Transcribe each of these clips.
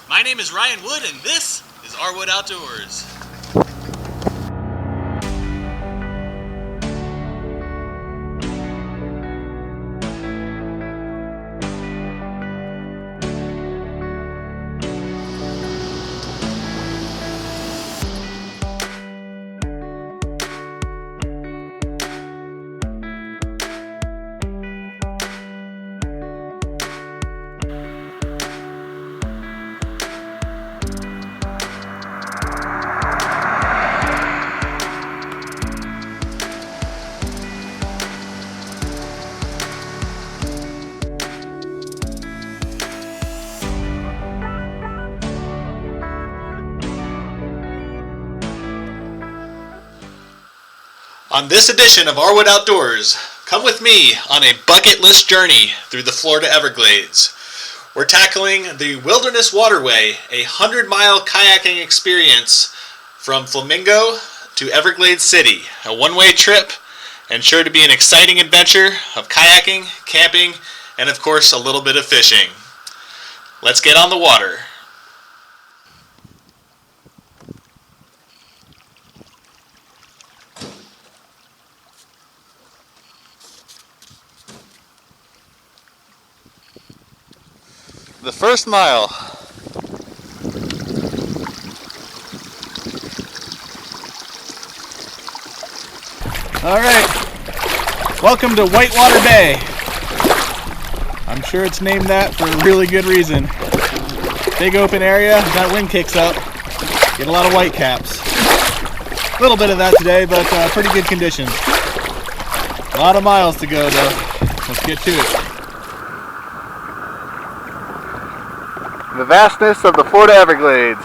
My name is Ryan Wood, and this is RWood Outdoors. On this edition of RWood Outdoors, come with me on a bucket list journey through the Florida Everglades. We're tackling the Wilderness Waterway, a 100-mile kayaking experience from Flamingo to Everglades City. A one-way trip and sure to be an exciting adventure of kayaking, camping, and of course a little bit of fishing. Let's get on the water. The first mile. All right, welcome to Whitewater Bay. I'm sure it's named that for a really good reason. Big open area, that wind kicks up, get a lot of whitecaps. A little bit of that today, but pretty good conditions. A lot of miles to go though. Let's get to it. The vastness of the Florida Everglades.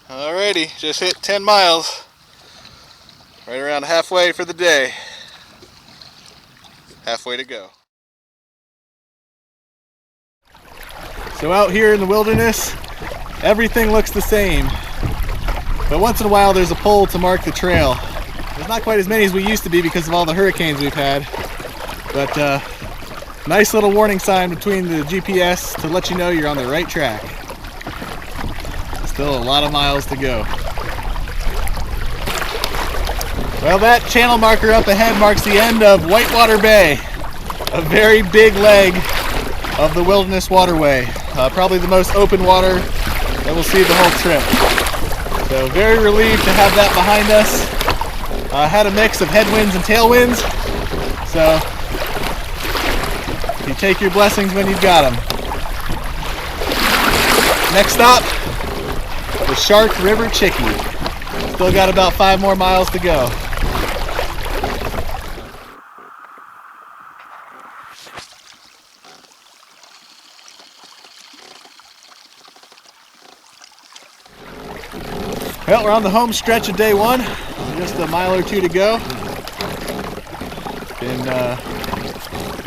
Alrighty, just hit 10 miles. Right around halfway for the day. Halfway to go. So out here in the wilderness, everything looks the same, but once in a while there's a pole to mark the trail. There's not quite as many as we used to be because of all the hurricanes we've had, but nice little warning sign between the GPS to let you know you're on the right track. Still a lot of miles to go. Well, that channel marker up ahead marks the end of Whitewater Bay, a very big leg of the Wilderness Waterway. Probably the most open water that we'll see the whole trip. So very relieved to have that behind us. Had a mix of headwinds and tailwinds, so you take your blessings when you've got them. Next stop, the Shark River Chicky. Still got about 5 more miles to go. Well, we're on the home stretch of day one. Just a mile or two to go.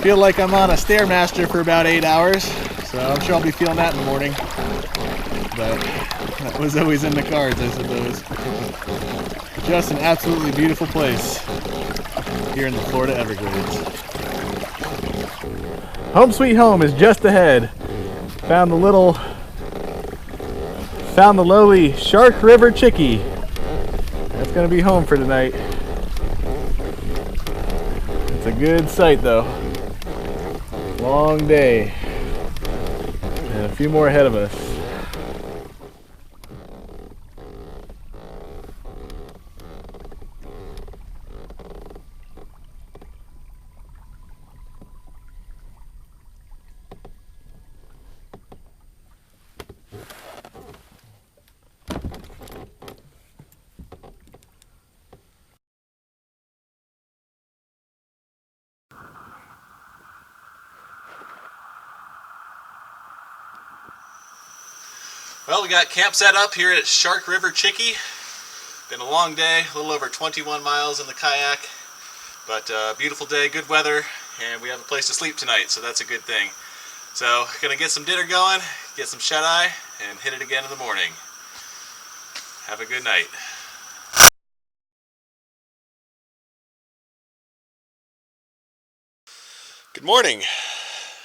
Feel like I'm on a Stairmaster for about 8 hours, so I'm sure I'll be feeling that in the morning. But that was always in the cards, I suppose. Just an absolutely beautiful place here in the Florida Everglades. Home sweet home is just ahead. Found the lowly Shark River Chicky. That's gonna be home for tonight. It's a good sight though. Long day. And a few more ahead of us. Well, we got camp set up here at Shark River Chicky. Been a long day, a little over 21 miles in the kayak, but beautiful day, good weather, and we have a place to sleep tonight, so that's a good thing. So, gonna get some dinner going, get some shut-eye, and hit it again in the morning. Have a good night. Good morning.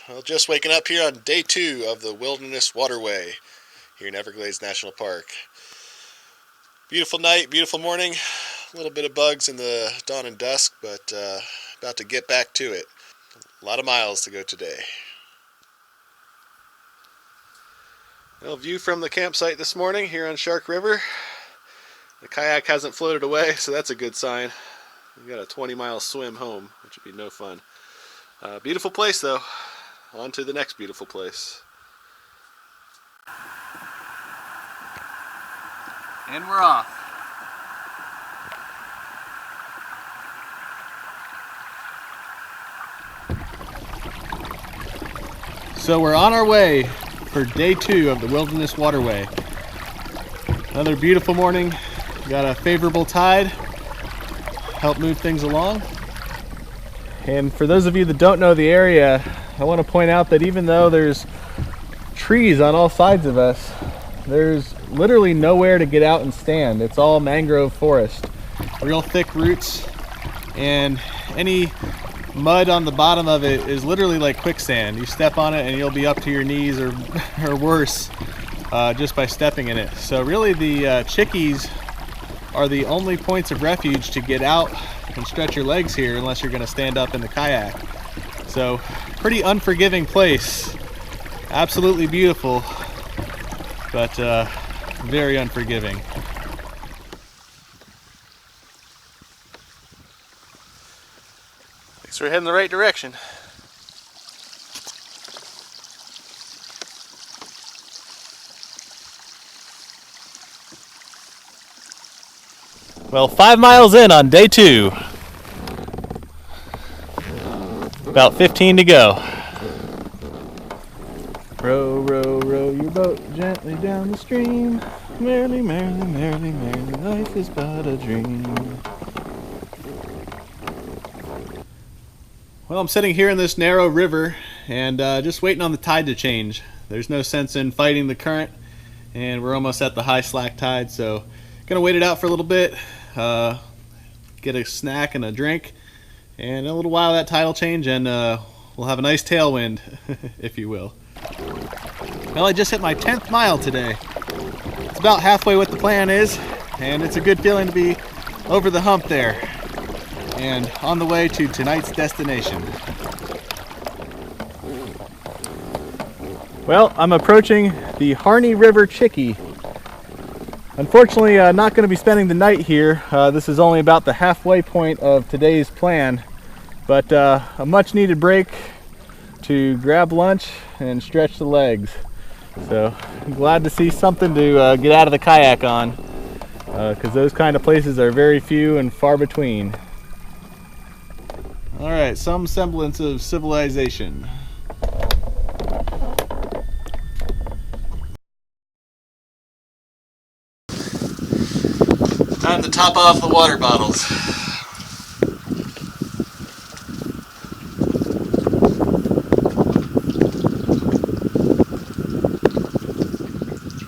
Well, just waking up here on day 2 of the Wilderness Waterway here in Everglades National Park. Beautiful night, beautiful morning. A little bit of bugs in the dawn and dusk, but about to get back to it. A lot of miles to go today. Well, view from the campsite this morning here on Shark River. The kayak hasn't floated away, so that's a good sign. We've got a 20-mile swim home, which would be no fun. Beautiful place though. On to the next beautiful place. And we're off. So we're on our way for day 2 of the Wilderness Waterway. Another beautiful morning. Got a favorable tide. Help move things along. And for those of you that don't know the area, I want to point out that even though there's trees on all sides of us, there's literally nowhere to get out and stand. It's all mangrove forest. Real thick roots, and any mud on the bottom of it is literally like quicksand. You step on it and you'll be up to your knees or worse just by stepping in it. So really the chickies are the only points of refuge to get out and stretch your legs here unless you're going to stand up in the kayak. So pretty unforgiving place. Absolutely beautiful, but very unforgiving. Thanks, we're heading the right direction. Well, 5 miles in on day 2. About 15 to go. Row, row, row your boat gently down the stream. Merrily, merrily, merrily, merrily, life is but a dream. Well, I'm sitting here in this narrow river and just waiting on the tide to change. There's no sense in fighting the current, and we're almost at the high slack tide, so gonna wait it out for a little bit, get a snack and a drink, and in a little while that tide will change and we'll have a nice tailwind, if you will. Well, I just hit my 10th mile today. It's about halfway what the plan is, and it's a good feeling to be over the hump there and on the way to tonight's destination. Well, I'm approaching the Harney River Chicky. Unfortunately, not going to be spending the night here. This is only about the halfway point of today's plan, but a much needed break to grab lunch and stretch the legs. So I'm glad to see something to get out of the kayak on, because those kind of places are very few and far between. All right, some semblance of civilization. Time to top off the water bottles.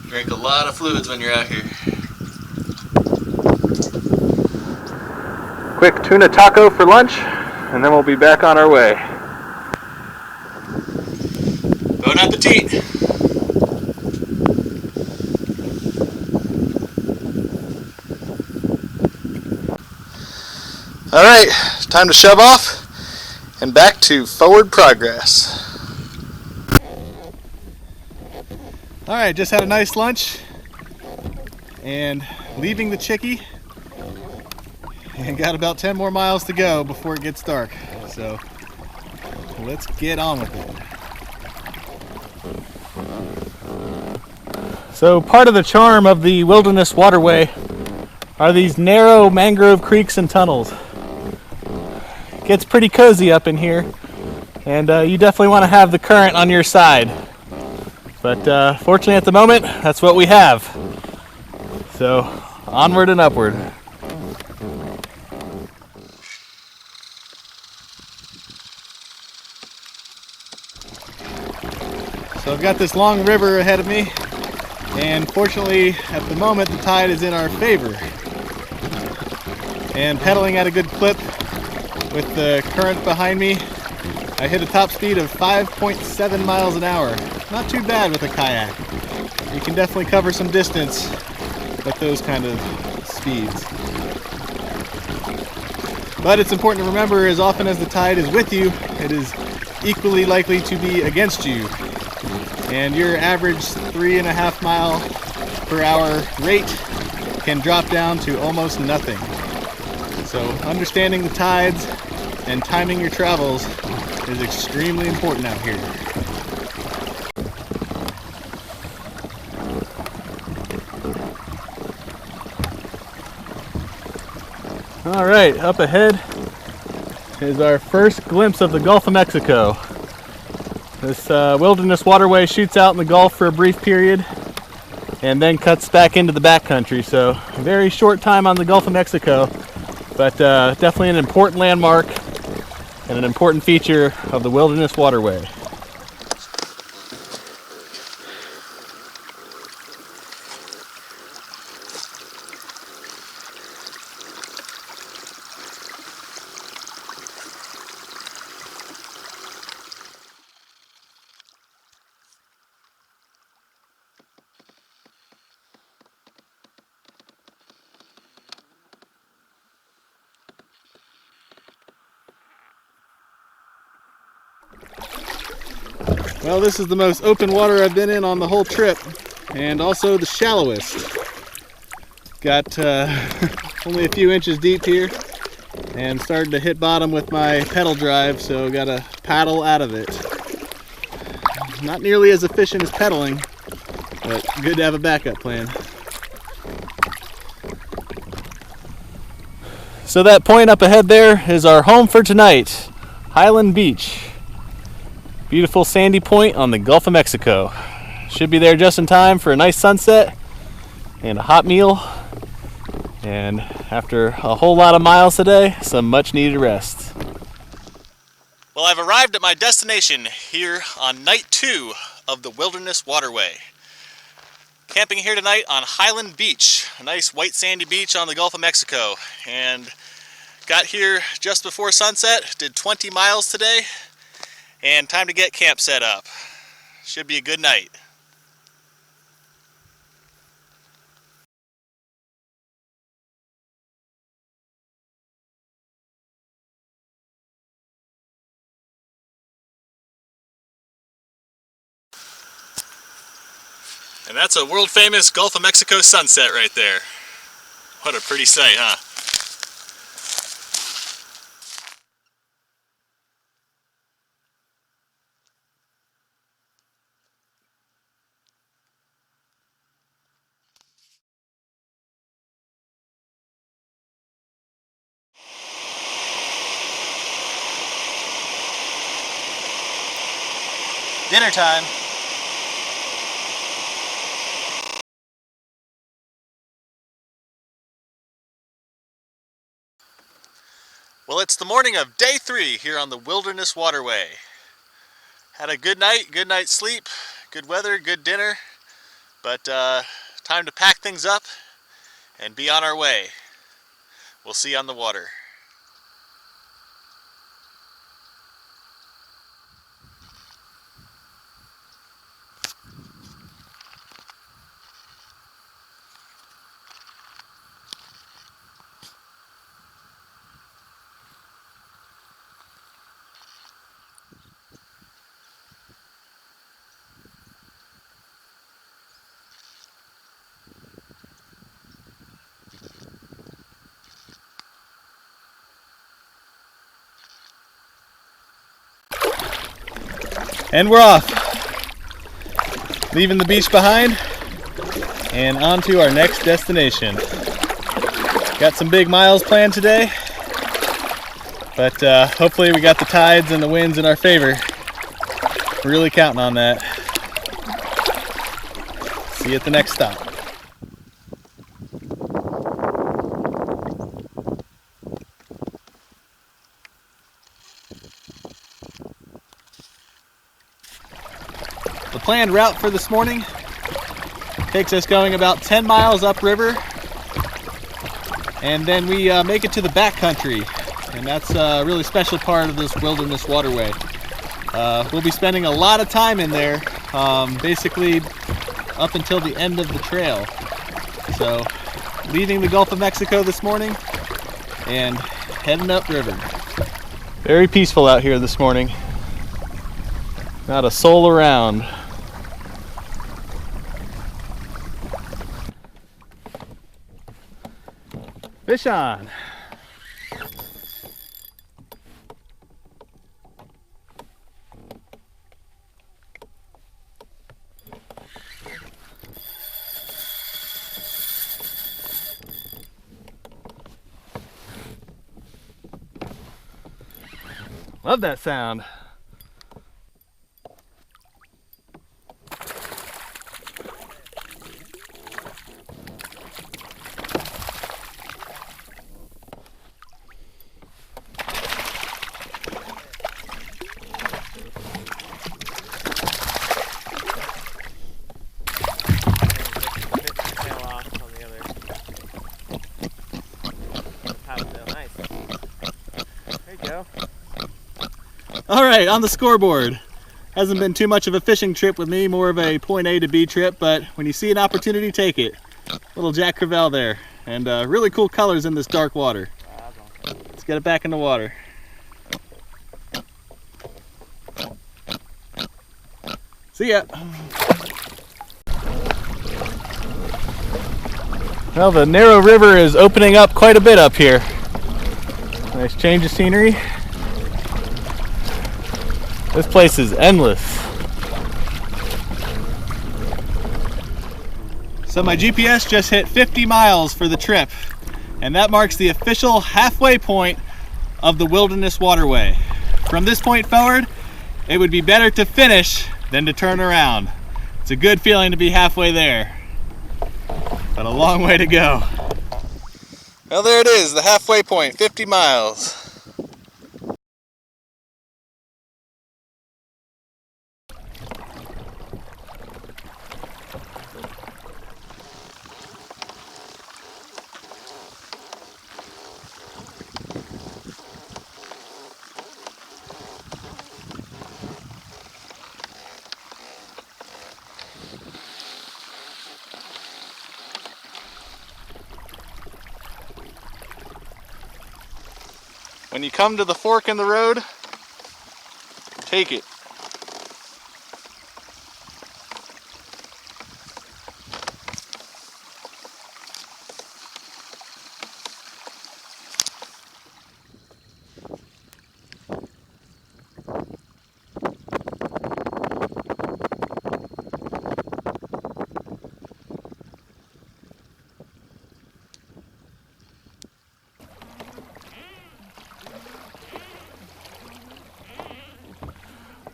Drink a lot of fluids when you're out here. Quick tuna taco for lunch, and then we'll be back on our way. Bon appetit! All right, time to shove off and back to forward progress. All right, just had a nice lunch and leaving the Chicky, and got about 10 more miles to go before it gets dark. So let's get on with it. So part of the charm of the Wilderness Waterway are these narrow mangrove creeks and tunnels. It gets pretty cozy up in here, and you definitely want to have the current on your side. But fortunately at the moment, that's what we have. So onward and upward. So I've got this long river ahead of me, and fortunately at the moment the tide is in our favor. And pedaling at a good clip with the current behind me, I hit a top speed of 5.7 miles an hour. Not too bad with a kayak. You can definitely cover some distance with those kind of speeds. But it's important to remember, as often as the tide is with you, it is equally likely to be against you. And your average 3.5 mile per hour rate can drop down to almost nothing. So understanding the tides and timing your travels is extremely important out here. All right, up ahead is our first glimpse of the Gulf of Mexico. This Wilderness Waterway shoots out in the Gulf for a brief period and then cuts back into the backcountry. So a very short time on the Gulf of Mexico, but definitely an important landmark and an important feature of the Wilderness Waterway. Well, this is the most open water I've been in on the whole trip, and also the shallowest. Got only a few inches deep here, and started to hit bottom with my pedal drive, so got to paddle out of it. Not nearly as efficient as pedaling, but good to have a backup plan. So that point up ahead there is our home for tonight, Highland Beach. Beautiful sandy point on the Gulf of Mexico. Should be there just in time for a nice sunset and a hot meal. And after a whole lot of miles today, some much needed rest. Well, I've arrived at my destination here on night 2 of the Wilderness Waterway. Camping here tonight on Highland Beach, a nice white sandy beach on the Gulf of Mexico. And got here just before sunset, did 20 miles today. And time to get camp set up. Should be a good night. And that's a world famous Gulf of Mexico sunset right there. What a pretty sight, huh? Dinner time. Well, it's the morning of day 3 here on the Wilderness Waterway. Had a good night's sleep, good weather, good dinner, but time to pack things up and be on our way. We'll see you on the water. And we're off, leaving the beach behind and on to our next destination. Got some big miles planned today, but hopefully we got the tides and the winds in our favor. We're really counting on that. See you at the next stop. The planned route for this morning Takes us going about 10 miles upriver, and then we make it to the backcountry, and that's a really special part of this Wilderness Waterway. We'll be spending a lot of time in there, basically up until the end of the trail. So, leaving the Gulf of Mexico this morning and heading upriver. Very peaceful out here this morning. Not a soul around. Fish on. Love that sound. All right, on the scoreboard. Hasn't been too much of a fishing trip with me, more of a point A to B trip, but when you see an opportunity, take it. Little Jack Crevalle there, and really cool colors in this dark water. Let's get it back in the water. See ya. Well, the narrow river is opening up quite a bit up here. Nice change of scenery. This place is endless. So my GPS just hit 50 miles for the trip, and that marks the official halfway point of the Wilderness Waterway. From this point forward, it would be better to finish than to turn around. It's a good feeling to be halfway there, but a long way to go. Well, there it is, the halfway point, 50 miles. When you come to the fork in the road, take it.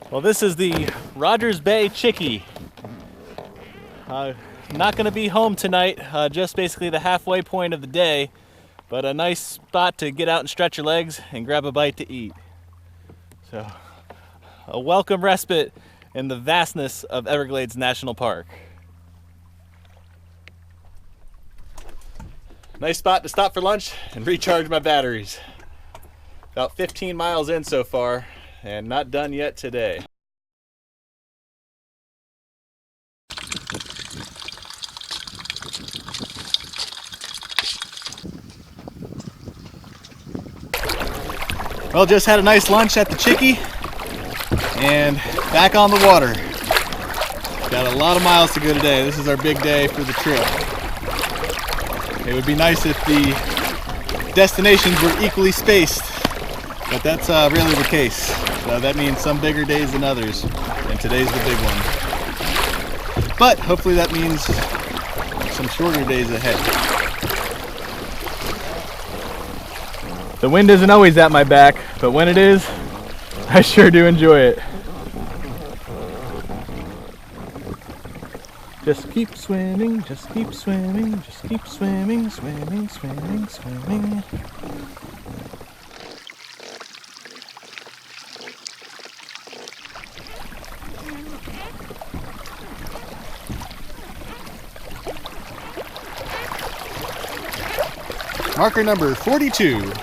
Well, this is the Rogers Bay Chicky. Not going to be home tonight, just basically the halfway point of the day, but a nice spot to get out and stretch your legs and grab a bite to eat. So, a welcome respite in the vastness of Everglades National Park. Nice spot to stop for lunch and recharge my batteries. About 15 miles in so far, and not done yet today. Well, just had a nice lunch at the Chicky and back on the water. Got a lot of miles to go today. This is our big day for the trip. It would be nice if the destinations were equally spaced, but that's really the case. So that means some bigger days than others, and today's the big one. But hopefully that means some shorter days ahead. The wind isn't always at my back, but when it is, I sure do enjoy it. Just keep swimming, just keep swimming, just keep swimming, swimming, swimming, swimming. Marker number 42.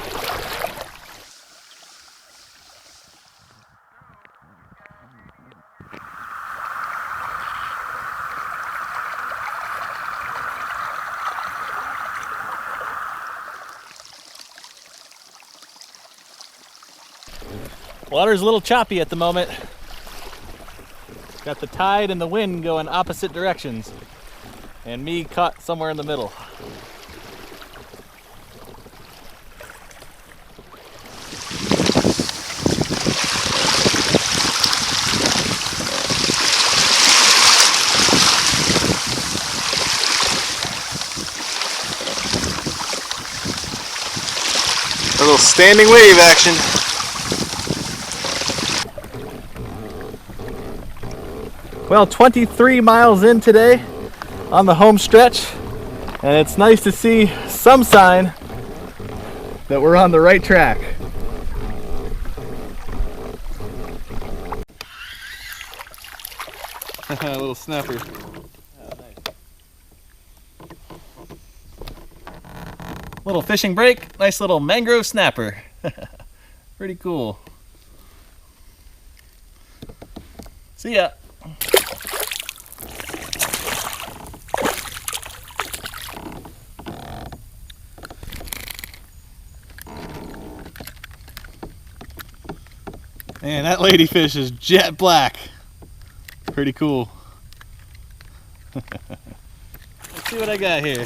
Water's a little choppy at the moment. Got the tide and the wind going opposite directions, and me caught somewhere in the middle. A little standing wave action. Well, 23 miles in today on the home stretch, and it's nice to see some sign that we're on the right track. A little snapper. Little fishing break, nice little mangrove snapper. Pretty cool. See ya. Man, that ladyfish is jet black. Pretty cool. Let's see what I got here.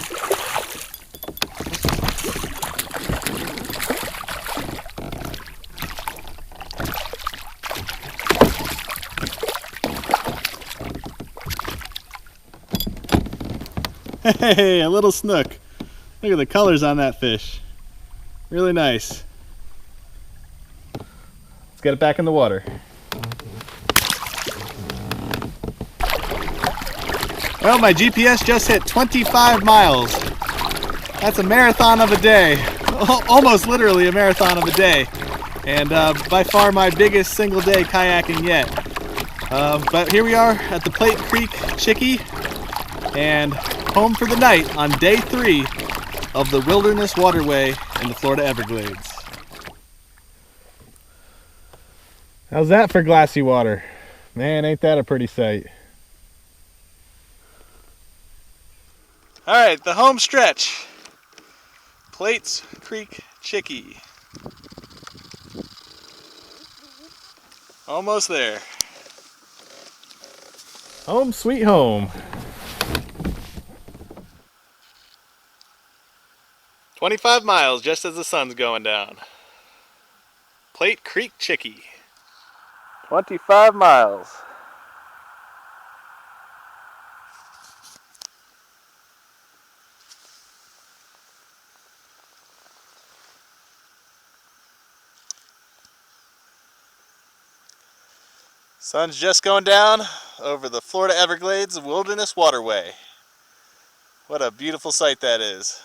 Hey, a little snook. Look at the colors on that fish. Really nice. Let's get it back in the water. Well, my GPS just hit 25 miles. That's a marathon of a day. Almost literally a marathon of a day. And by far my biggest single day kayaking yet. But here we are at the Plate Creek Chicky and home for the night on day 3 of the Wilderness Waterway in the Florida Everglades. How's that for glassy water? Man, ain't that a pretty sight. Alright, the home stretch. Plates Creek Chicky. Almost there. Home sweet home. 25 miles just as the sun's going down. Plate Creek Chicky. 25 miles. Sun's just going down over the Florida Everglades Wilderness Waterway. What a beautiful sight that is.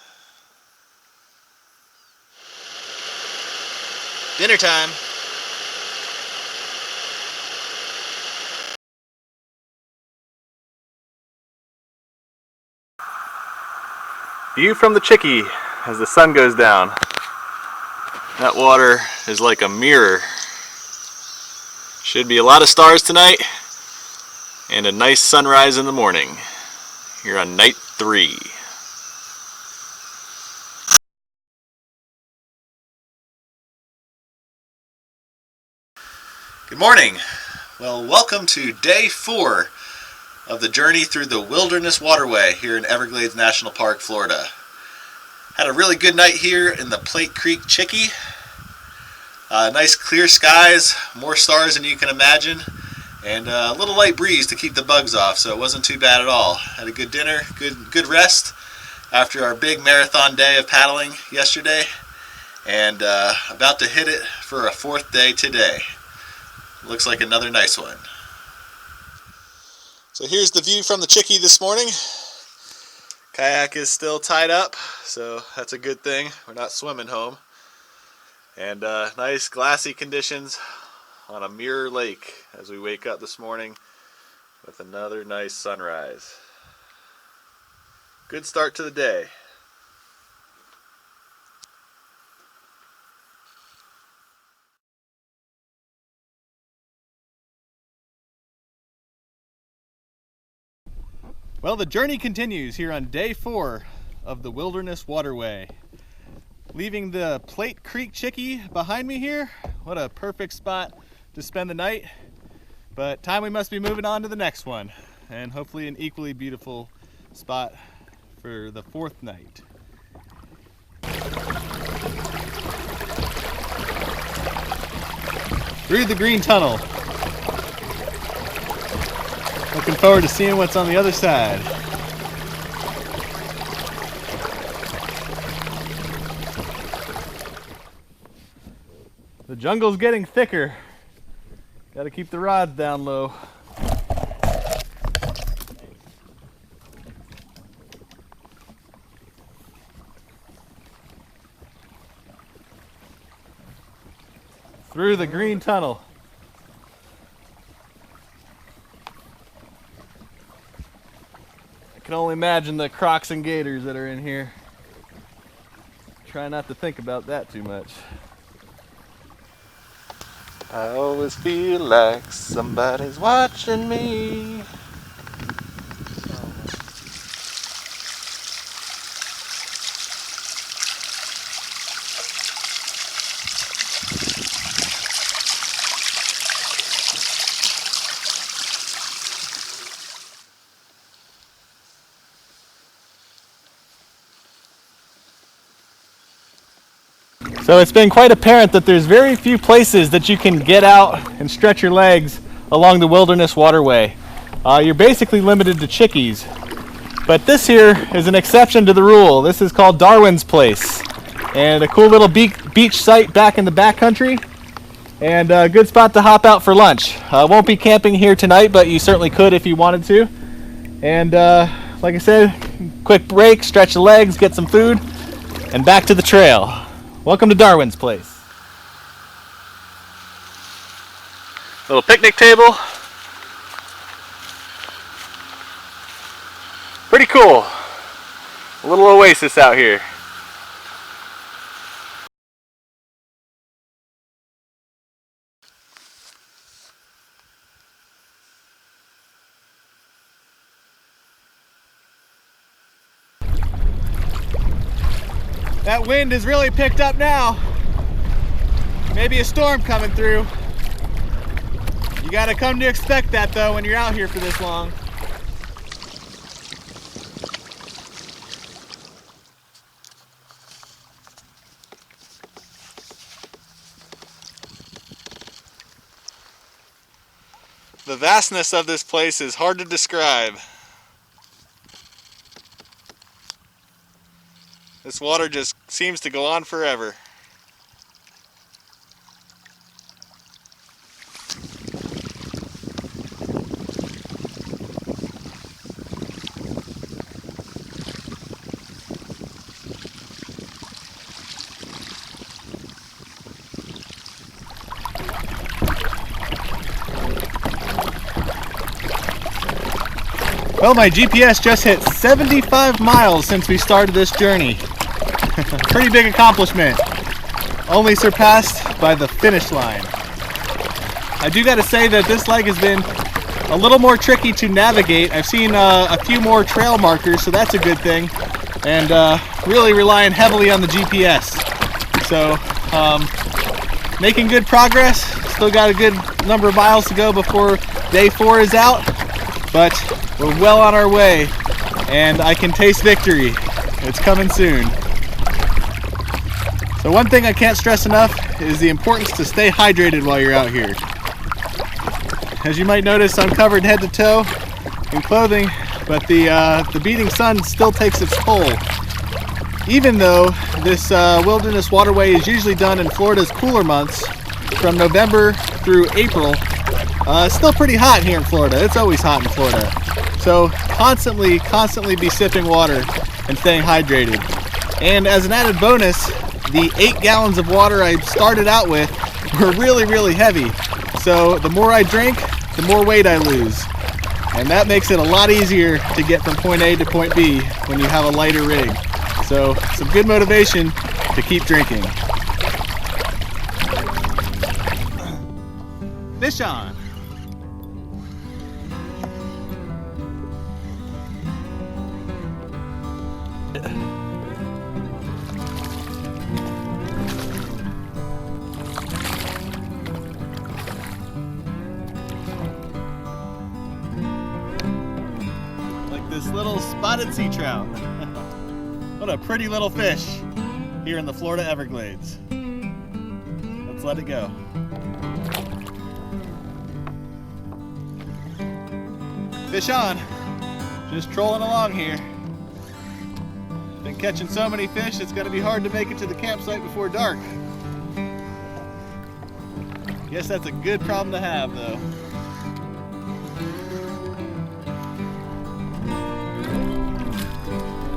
Dinner time. View from the Chicky as the sun goes down. That water is like a mirror. Should be a lot of stars tonight and a nice sunrise in the morning. Here on night 3. Good morning. Well, welcome to day 4 of the journey through the Wilderness Waterway here in Everglades National Park, Florida. Had a really good night here in the Plate Creek Chicky. Nice clear skies, more stars than you can imagine, and a little light breeze to keep the bugs off, so it wasn't too bad at all. Had a good dinner, good rest after our big marathon day of paddling yesterday, and about to hit it for a 4th day today. Looks like another nice one. So here's the view from the Chicky this morning. Kayak is still tied up, so that's a good thing. We're not swimming home. And nice glassy conditions on a mirror lake as we wake up this morning with another nice sunrise. Good start to the day. Well, the journey continues here on day 4 of the Wilderness Waterway. Leaving the Plate Creek Chicky behind me here. What a perfect spot to spend the night. But time we must be moving on to the next one. And hopefully an equally beautiful spot for the 4th night. Through the green tunnel. Looking forward to seeing what's on the other side. The jungle's getting thicker. Got to keep the rods down low. Through the green tunnel. I can only imagine the Crocs and Gators that are in here. Try not to think about that too much. I always feel like somebody's watching me. So it's been quite apparent that there's very few places that you can get out and stretch your legs along the Wilderness Waterway. You're basically limited to Chickies. But this here is an exception to the rule. This is called Darwins Place. And a cool little beach site back in the backcountry. And a good spot to hop out for lunch. Won't be camping here tonight, but you certainly could if you wanted to. And like I said, quick break, stretch the legs, get some food, and back to the trail. Welcome to Darwin's Place. Little picnic table. Pretty cool. A little oasis out here. That wind has really picked up now. Maybe a storm coming through. You gotta come to expect that though when you're out here for this long. The vastness of this place is hard to describe. This water just seems to go on forever. Well, my GPS just hit 75 miles since we started this journey. Pretty big accomplishment. Only surpassed by the finish line. I do gotta say that this leg has been a little more tricky to navigate. I've seen a few more trail markers, so that's a good thing. And really relying heavily on the GPS. So, making good progress. Still got a good number of miles to go before day 4 is out. But we're well on our way, and I can taste victory. It's coming soon. So one thing I can't stress enough is the importance to stay hydrated while you're out here. As you might notice, I'm covered head to toe in clothing, but the beating sun still takes its toll. Even though this Wilderness Waterway is usually done in Florida's cooler months, from November through April, it's still pretty hot here in Florida. It's always hot in Florida. So constantly be sipping water and staying hydrated. And as an added bonus, the 8 gallons of water I started out with were really heavy. So the more I drink, the more weight I lose. And that makes it a lot easier to get from point A to point B when you have a lighter rig. So some good motivation to keep drinking. Fish on. Like this little spotted sea trout. What a pretty little fish here in the Florida Everglades. Let's let it go. Fish on. Just trolling along here. Been catching so many fish, it's gonna be hard to make it to the campsite before dark. Guess that's a good problem to have, though.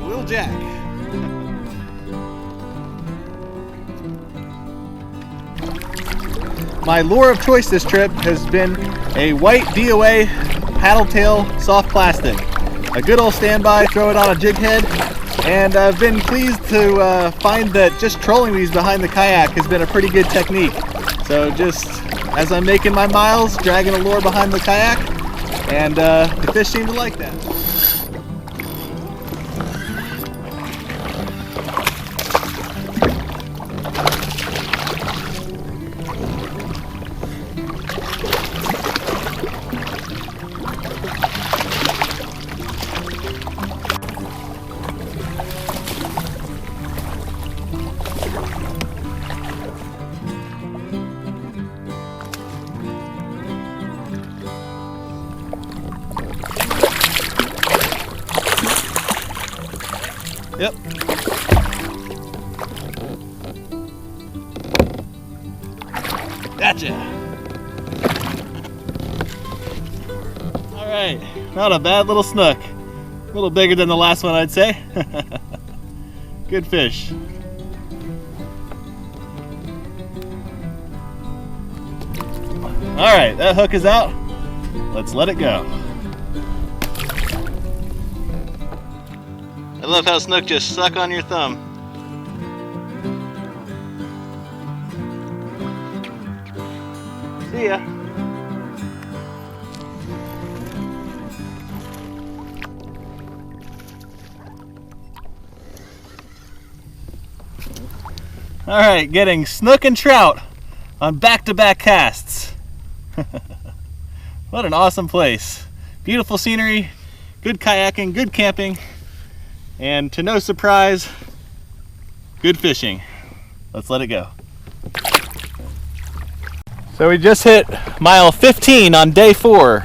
Will Jack. My lure of choice this trip has been a white DOA paddle tail soft plastic. A good old standby, throw it on a jig head, and I've been pleased to find that just trolling these behind the kayak has been a pretty good technique. So just as I'm making my miles, dragging a lure behind the kayak, and the fish seem to like that. Yep. Gotcha. All right, not a bad little snook. A little bigger than the last one, I'd say. Good fish. All right, that hook is out. Let's let it go. I love how snook just suck on your thumb. See ya. All right, getting snook and trout on back-to-back casts. What an awesome place. Beautiful scenery, good kayaking, good camping, and to no surprise, good fishing. Let's let it go. So we just hit mile 15 on day 4.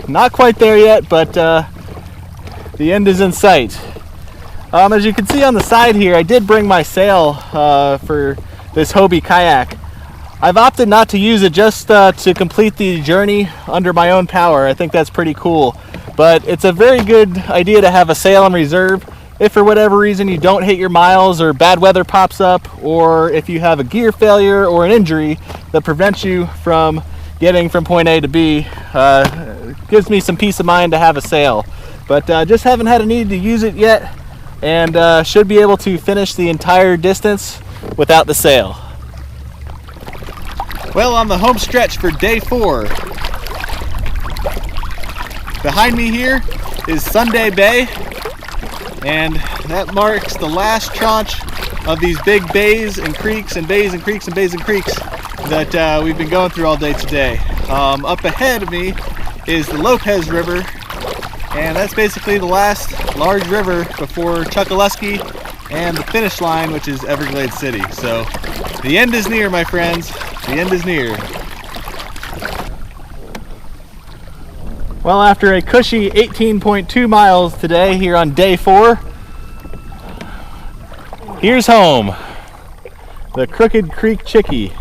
Not quite there yet, but the end is in sight. As you can see on the side here, I did bring my sail for this Hobie kayak. I've opted not to use it just to complete the journey under my own power. I think that's pretty cool. But it's a very good idea to have a sail in reserve if for whatever reason you don't hit your miles or bad weather pops up, or if you have a gear failure or an injury that prevents you from getting from point A to B. Gives me some peace of mind to have a sail. But just haven't had a need to use it yet, and should be able to finish the entire distance without the sail. Well, on the home stretch for day 4. Behind me here is Sunday Bay, and that marks the last tranche of these big bays and creeks and bays and creeks and bays and creeks that we've been going through all day today. Up ahead of me is the Lopez River, and that's basically the last large river before Chuckaluskee and the finish line, which is Everglades City. So the end is near, my friends. The end is near. Well, after a cushy 18.2 miles today here on day 4, here's home, the Crooked Creek Chicky.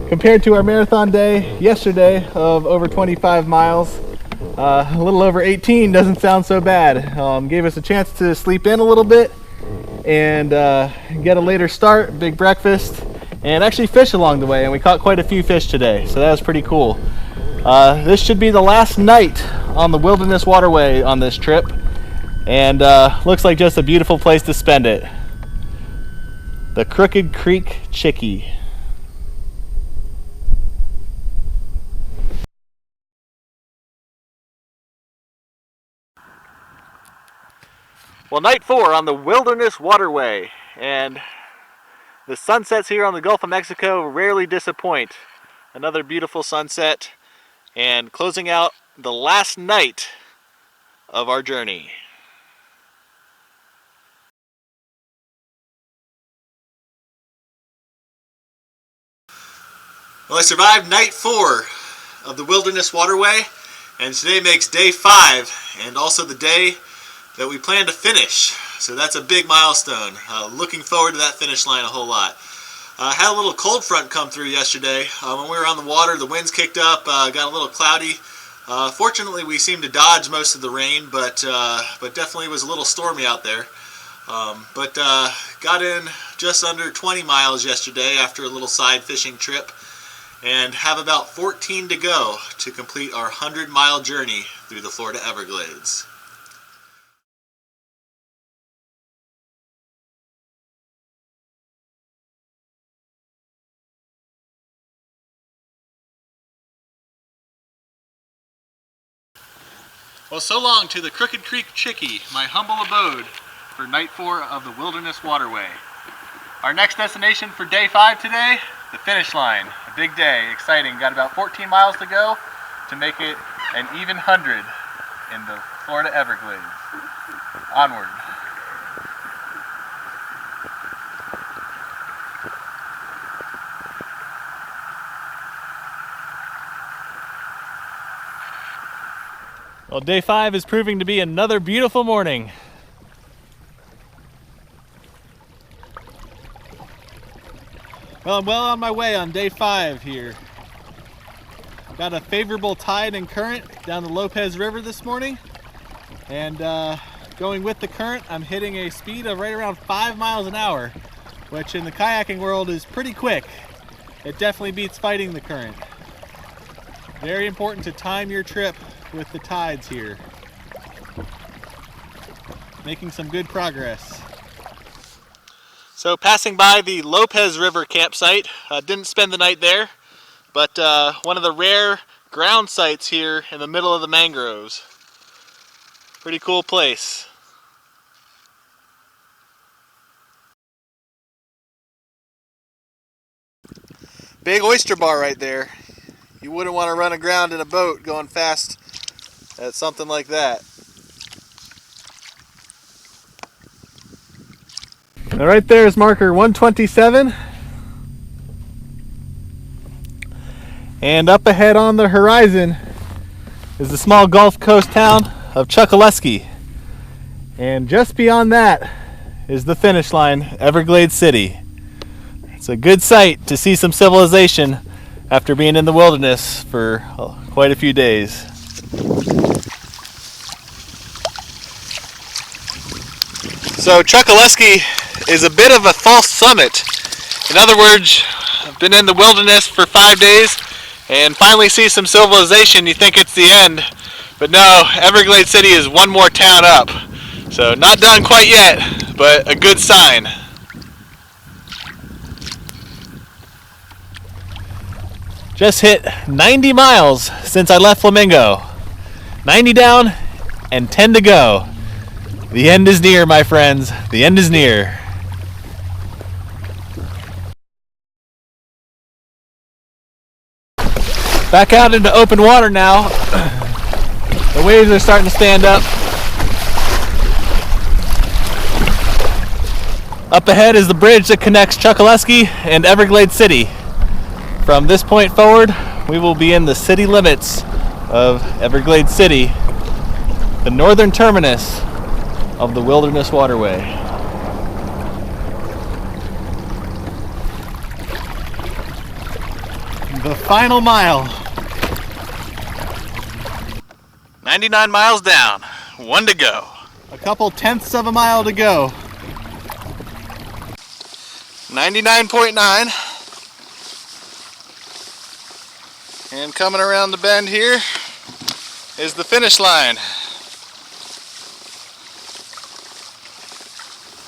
Compared to our marathon day yesterday of over 25 miles, a little over 18 doesn't sound so bad. Gave us a chance to sleep in a little bit and get a later start, big breakfast, and actually fish along the way, and we caught quite a few fish today, so that was pretty cool. This should be the last night on the Wilderness Waterway on this trip, and looks like just a beautiful place to spend it. The Crooked Creek Chicky. Well, night 4 on the Wilderness Waterway, and the sunsets here on the Gulf of Mexico rarely disappoint. Another beautiful sunset, and closing out the last night of our journey. Well, I survived night 4 of the Wilderness Waterway, and today makes day 5, and also the day that we plan to finish. So that's a big milestone. Looking forward to that finish line a whole lot. Had a little cold front come through yesterday. When we were on the water, the winds kicked up, got a little cloudy. Fortunately, we seemed to dodge most of the rain, but definitely was a little stormy out there. But got in just under 20 miles yesterday after a little side fishing trip, and have about 14 to go to complete our 100-mile journey through the Florida Everglades. Well, so long to the Crooked Creek Chicky, my humble abode for night 4 of the Wilderness Waterway. Our next destination for day 5 today, the finish line. A big day, exciting. Got about 14 miles to go to make it an even 100 in the Florida Everglades. Onward. Well, day 5 is proving to be another beautiful morning. Well, I'm well on my way on day 5 here. Got a favorable tide and current down the Lopez River this morning, and going with the current, I'm hitting a speed of right around 5 miles an hour, which in the kayaking world is pretty quick. It definitely beats fighting the current. Very important to time your trip with the tides here. Making some good progress. So passing by the Lopez River campsite, didn't spend the night there, but one of the rare ground sites here in the middle of the mangroves. Pretty cool place. Big oyster bar right there. You wouldn't want to run aground in a boat going fast at something like that. Now right there is marker 127. And up ahead on the horizon is the small Gulf Coast town of Chokoloskee. And just beyond that is the finish line, Everglades City. It's a good sight to see some civilization after being in the wilderness for quite a few days. So Chokoloskee is a bit of a false summit. In other words, I've been in the wilderness for 5 days and finally see some civilization. You think it's the end, but no, Everglades City is one more town up. So not done quite yet, but a good sign. Just hit 90 miles since I left Flamingo. 90 down and 10 to go. The end is near, my friends. The end is near. Back out into open water now. The waves are starting to stand up. Up ahead is the bridge that connects Chokoloskee and Everglades City. From this point forward, we will be in the city limits of Everglades City, the northern terminus of the Wilderness Waterway. The final mile. 99 miles down, 1 to go. A couple tenths of a mile to go. 99.9. And coming around the bend here is the finish line.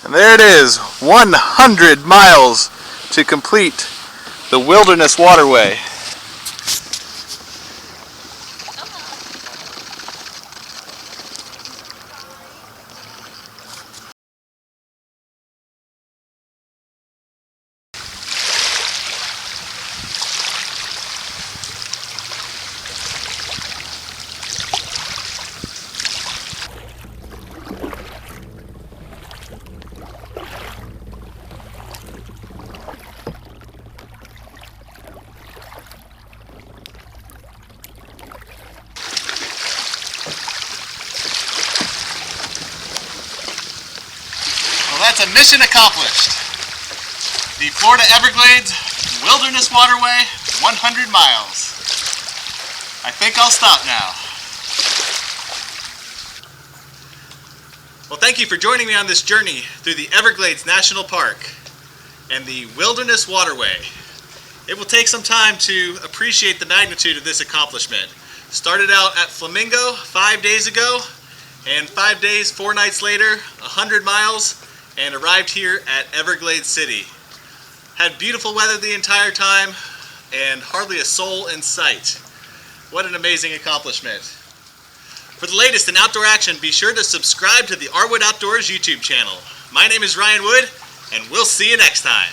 And there it is, 100 miles to complete the Wilderness Waterway. that's a mission accomplished. The Florida Everglades Wilderness Waterway, 100 miles. I think I'll stop now. Well, thank you for joining me on this journey through the Everglades National Park and the Wilderness Waterway. It will take some time to appreciate the magnitude of this accomplishment. Started out at Flamingo 5 days ago, and 5 days, 4 nights later, 100 miles, and arrived here at Everglades City. Had beautiful weather the entire time, and hardly a soul in sight. What an amazing accomplishment. For the latest in outdoor action, be sure to subscribe to the RWood Outdoors YouTube channel. My name is RWood, and we'll see you next time.